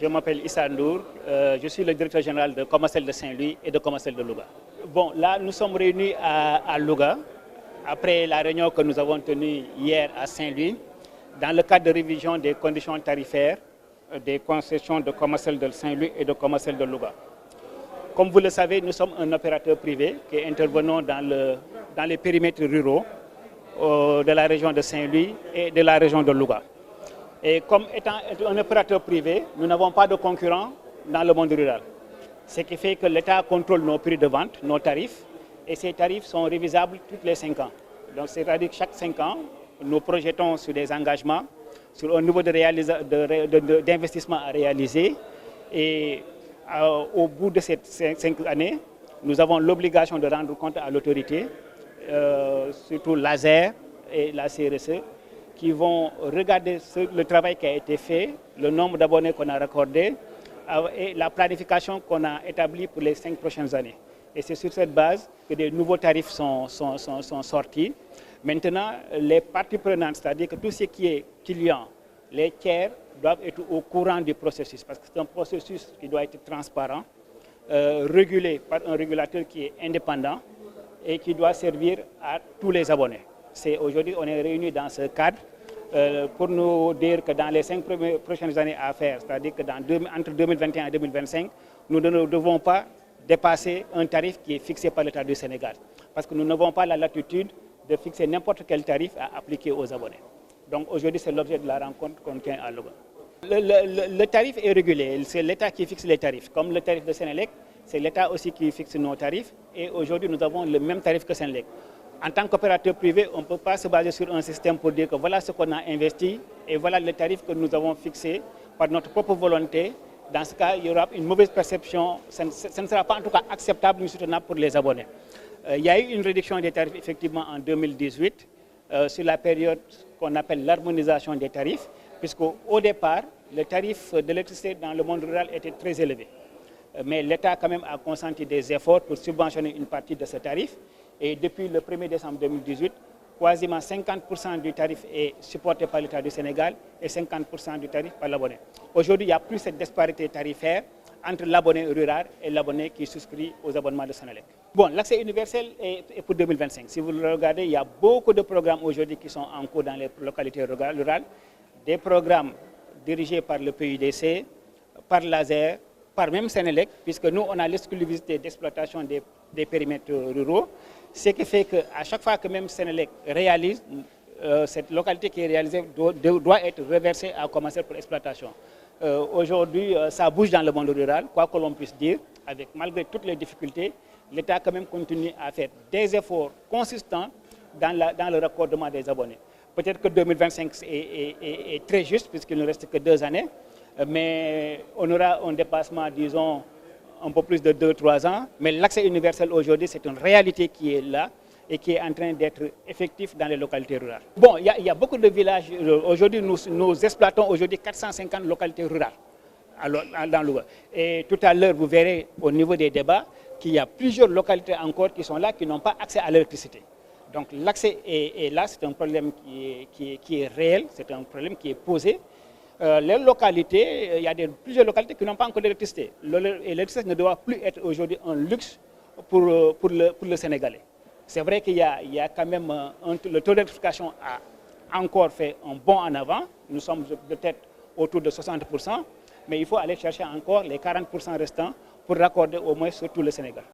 Je m'appelle Issa Ndour, je suis le directeur général de Comacel de Saint-Louis et de Comacel de Louga. Bon, là, nous sommes réunis à Louga, après la réunion que nous avons tenue hier à Saint-Louis, dans le cadre de révision des conditions tarifaires des concessions de Comacel de Saint-Louis et de Comacel de Louga. Comme vous le savez, nous sommes un opérateur privé qui intervenons dans les périmètres ruraux de la région de Saint-Louis et de la région de Louga. Et comme étant un opérateur privé, nous n'avons pas de concurrents dans le monde rural. Ce qui fait que l'État contrôle nos prix de vente, nos tarifs, et ces tarifs sont révisables tous les 5 ans. Donc c'est-à-dire que chaque 5 ans, nous projetons sur des engagements, sur un niveau d'investissement à réaliser. Et au bout de ces 5 années, nous avons l'obligation de rendre compte à l'autorité, surtout l'ASER et la CRSE, qui vont regarder le travail qui a été fait, le nombre d'abonnés qu'on a raccordés et la planification qu'on a établie pour les 5 prochaines années. Et c'est sur cette base que des nouveaux tarifs sont sortis. Maintenant, les parties prenantes, c'est-à-dire que tout ce qui est client, les tiers, doivent être au courant du processus, parce que c'est un processus qui doit être transparent, régulé par un régulateur qui est indépendant et qui doit servir à tous les abonnés. Aujourd'hui, on est réunis dans ce cadre pour nous dire que dans les 5 prochaines années à faire, c'est-à-dire que entre 2021 et 2025, nous ne devons pas dépasser un tarif qui est fixé par l'État du Sénégal. Parce que nous n'avons pas la latitude de fixer n'importe quel tarif à appliquer aux abonnés. Donc aujourd'hui, c'est l'objet de la rencontre qu'on tient à Louga. Le tarif est régulé, c'est l'État qui fixe les tarifs. Comme le tarif de Sénélec, c'est l'État aussi qui fixe nos tarifs. Et aujourd'hui, nous avons le même tarif que Sénélec. En tant qu'opérateur privé, on ne peut pas se baser sur un système pour dire que voilà ce qu'on a investi et voilà le tarif que nous avons fixé par notre propre volonté. Dans ce cas, il y aura une mauvaise perception, ça ne sera pas en tout cas acceptable ni soutenable pour les abonnés. Il y a eu une réduction des tarifs effectivement en 2018 sur la période qu'on appelle l'harmonisation des tarifs, puisqu'au départ, le tarif de l'électricité dans le monde rural était très élevé. Mais l'État quand même a consenti des efforts pour subventionner une partie de ce tarif. Et depuis le 1er décembre 2018, quasiment 50% du tarif est supporté par l'État du Sénégal et 50% du tarif par l'abonné. Aujourd'hui, il n'y a plus cette disparité tarifaire entre l'abonné rural et l'abonné qui souscrit aux abonnements de Sénélec. Bon, l'accès universel est pour 2025. Si vous le regardez, il y a beaucoup de programmes aujourd'hui qui sont en cours dans les localités rurales. Des programmes dirigés par le PUDC, par l'ASER, par même Sénélec, puisque nous, on a l'exclusivité d'exploitation des périmètres ruraux. Ce qui fait qu'à chaque fois que même Sénélec réalise, cette localité qui est réalisée doit être reversée à Comacel pour exploitation. Aujourd'hui, ça bouge dans le monde rural, quoi que l'on puisse dire, malgré toutes les difficultés, l'État quand même continue à faire des efforts consistants dans le raccordement des abonnés. Peut-être que 2025 est très juste, puisqu'il ne reste que 2 années, mais on aura un dépassement, disons, un peu plus de 2-3 ans. Mais l'accès universel aujourd'hui, c'est une réalité qui est là et qui est en train d'être effectif dans les localités rurales. Bon, il y a beaucoup de villages. Aujourd'hui, nous exploitons aujourd'hui 450 localités rurales dans Louga. Et tout à l'heure, vous verrez au niveau des débats qu'il y a plusieurs localités encore qui sont là, qui n'ont pas accès à l'électricité. Donc l'accès est là, c'est un problème qui est réel, c'est un problème qui est posé. Les localités, il y a plusieurs localités qui n'ont pas encore d'électricité. L'électricité ne doit plus être aujourd'hui un luxe pour le Sénégalais. C'est vrai qu'il y a quand même, le taux d'électrification a encore fait un bond en avant. Nous sommes peut-être autour de 60%, mais il faut aller chercher encore les 40% restants pour raccorder au moins sur tout le Sénégal.